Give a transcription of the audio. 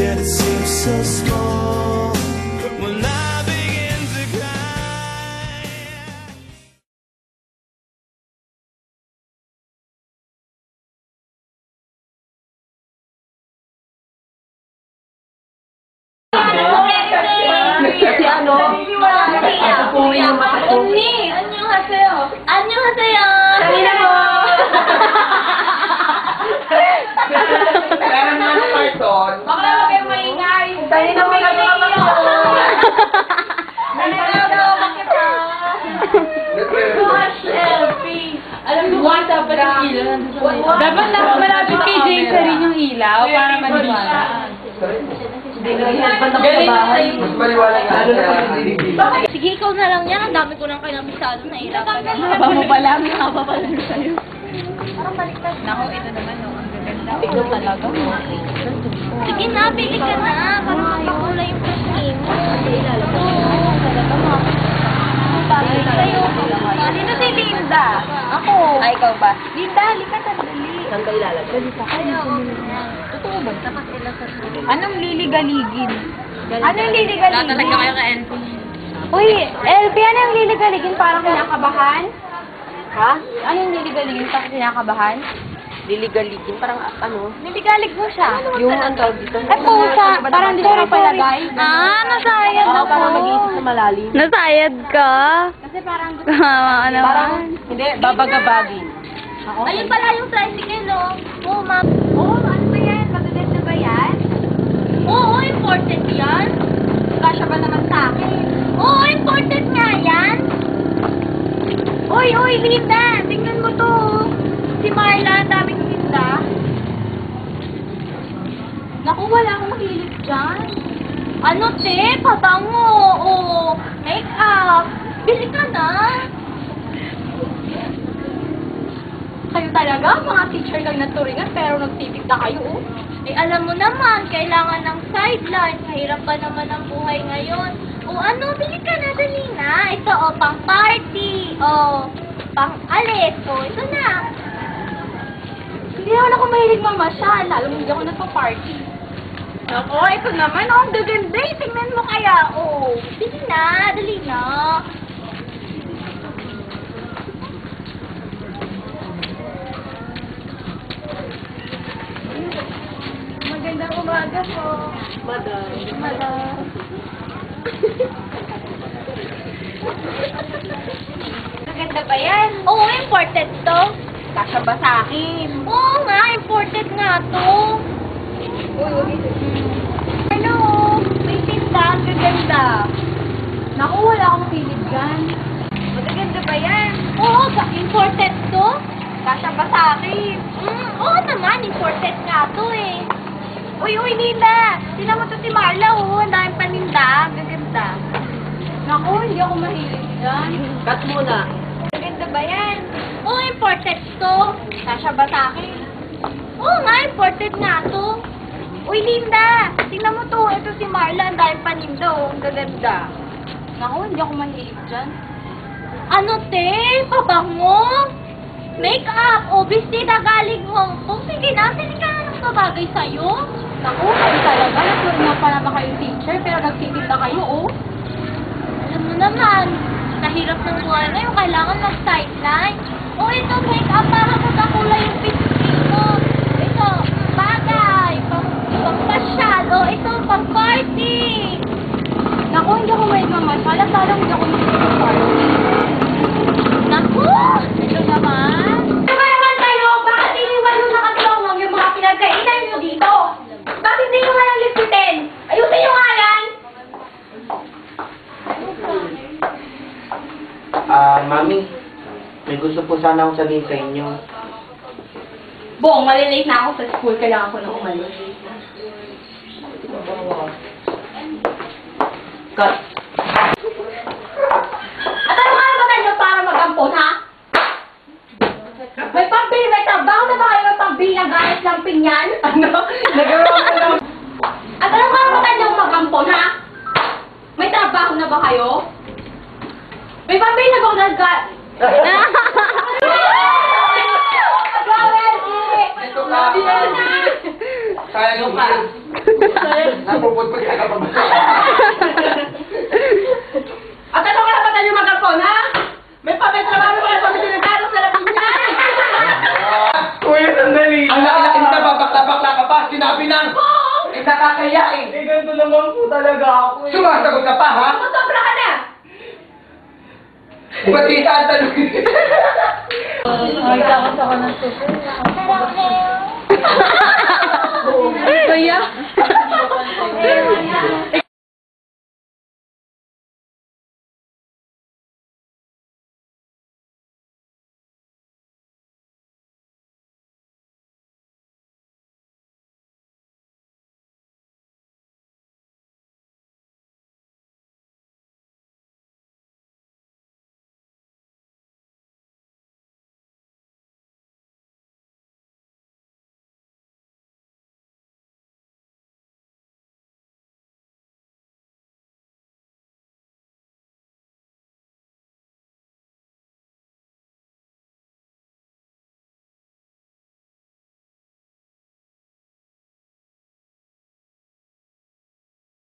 yet it seems so small when I begin to cry. 안녕하세요. 안녕하세요. Meron na ng carton. Baka naman kayo maingay. Tayo na may kayo. Nalalaw makita. Selfie. Alam mo ba dapat yung ilaw? Dapat malapit kay James rin yung ilaw para maniwala. Mas maliwala nga. Sige, ikaw na lang yan. Ang dami ko nang kinabisado na ilaw. Haba mo pa lang. Haba pa lang sa'yo. Parang baliktad. Naku, ito naman. Ikaw talaga mo. Sige na, bili ka na. Para makakulay yung plastic mo. Oo, talaga mo. Balik kayo. Sino si Linda? Ako. Ay, ikaw ba? Linda, halika sandali. Saan ka ilalagay? Dito. Ayaw. Totoo ba? Tapat sila sa sila. Anong liligaligin? Anong liligaligin? Talaga kayo ka LB. Uy, LB, ano yung liligaligin? Parang kinakabahan? Ha? Ano yung liligaligin? Parang kinakabahan? Liligaligin, parang ano? Niligalig mo siya. Yung ang tawag dito. Ay, pusa. Parang di ko na palagay. Nasayad ako. Parang mag-iisip sa malalim. Nasayad ka? Kasi parang gusto ano? Parang, hindi, babagabagin. Ayun pala yung tricycle, oh. Oo, ma'am. Oo, ano ba yan? Magaganda na ba yan? Oo, important yan. Kasya ba naman sa akin? Oo, important nga yan. Uy, Linda. Tingnan mo to. Si Marla, ang daming tinda. Naku, wala akong hilig dyan. Ano, te? Pabango. O, make-up. Bili ka na. Kayo talaga, mga teacher lang naturingan, pero nagtipid na kayo, oh. Eh, alam mo naman, kailangan ng sideline. Mahirap pa naman ang buhay ngayon. O, ano, bili ka na, dali na. Ito, o, pang party. O, pang alis. O, ito na. Hindi naman ako mahilig mamasyal, lalo hindi ako nagpa-party. Ako, ito naman, oh, ang gaganda. Tingnan mo kaya, oh. Sige na, dali na. Magandang umaga po. Madam. Maganda ba yan? Oo, imported to. Kasya ba sa akin? Oo nga, imported nga to. Ano? May tinda, ang gaganda. Naku, wala akong pilit yan. Magaganda ba yan? Oo, imported to. Kasya ba sa akin? Oo naman, imported nga to eh. Uy, Nina! Tingnan mo to si Marla, oh. Ang daming paninda. Gaganda. Naku, hindi ako mahilig dyan. Cut muna. Maganda ba yan? Oo, imported to. Kasya ba sa akin? Oo nga, imported nga to. Uy, Linda! Tingnan mo to. Ito si Marla. Ang daming paninda, oh. Ang gaganda. Naku, hindi ako mahilig dyan. Ano, te? Pabango? Make-up! O, bestida galing Hong Kong. Sige na, sili ka na ng kabagay sa'yo. Naku, kayo talaga. Naturin nga pa naman kayo teacher, pero nagtitid na kayo, oh. Alam mo naman, nahirap ng buhay ngayon, kailangan mag-sideline. O, ito, make-up para magkakulay yung pisngi mo. Ito, bagay, pang-pasyal. O, ito, pang-party. Naku, hindi ako may mamasyal. At parang hindi ako mag-party. Naku, ito naman. Diba naman kayo, bakit iniwan nyo nakatulong yung mga pinagkainan nyo dito? Bakit hindi nyo nga lang lipitin? Ayusin nyo nga yan! Mami, may gusto po sana akong sabihin sa inyo. Bong, malilate na ako sa school. Kailangan ko na umalis. Cut. At ano nga naman nyo para mag-ampon, ha? May pambili, may trabaho na ba kayo? May pambili na galit ng pinyan? Ano? Nagawa ko lang. At ano nga naman nyo mag-ampon, ha? May trabaho na ba kayo? May pambili na ba kayo nag-galit? Ito ka. Kaya nyo ka. Napuputput ka pa ba? At ano ka naman yung magkapon, ha? May trabaho ka sa pinagkano sa labing niya. Kuya, sandali. Ang laki-laki na babakla-bakla ka pa. Sinabi nang, nakakaya eh. Ganito naman po talaga ako eh. Sumasagot ka pa, ha? Sobra ka na. Ba't kita ang tanong? Ay, takot ako ng suso. Sarap kayo.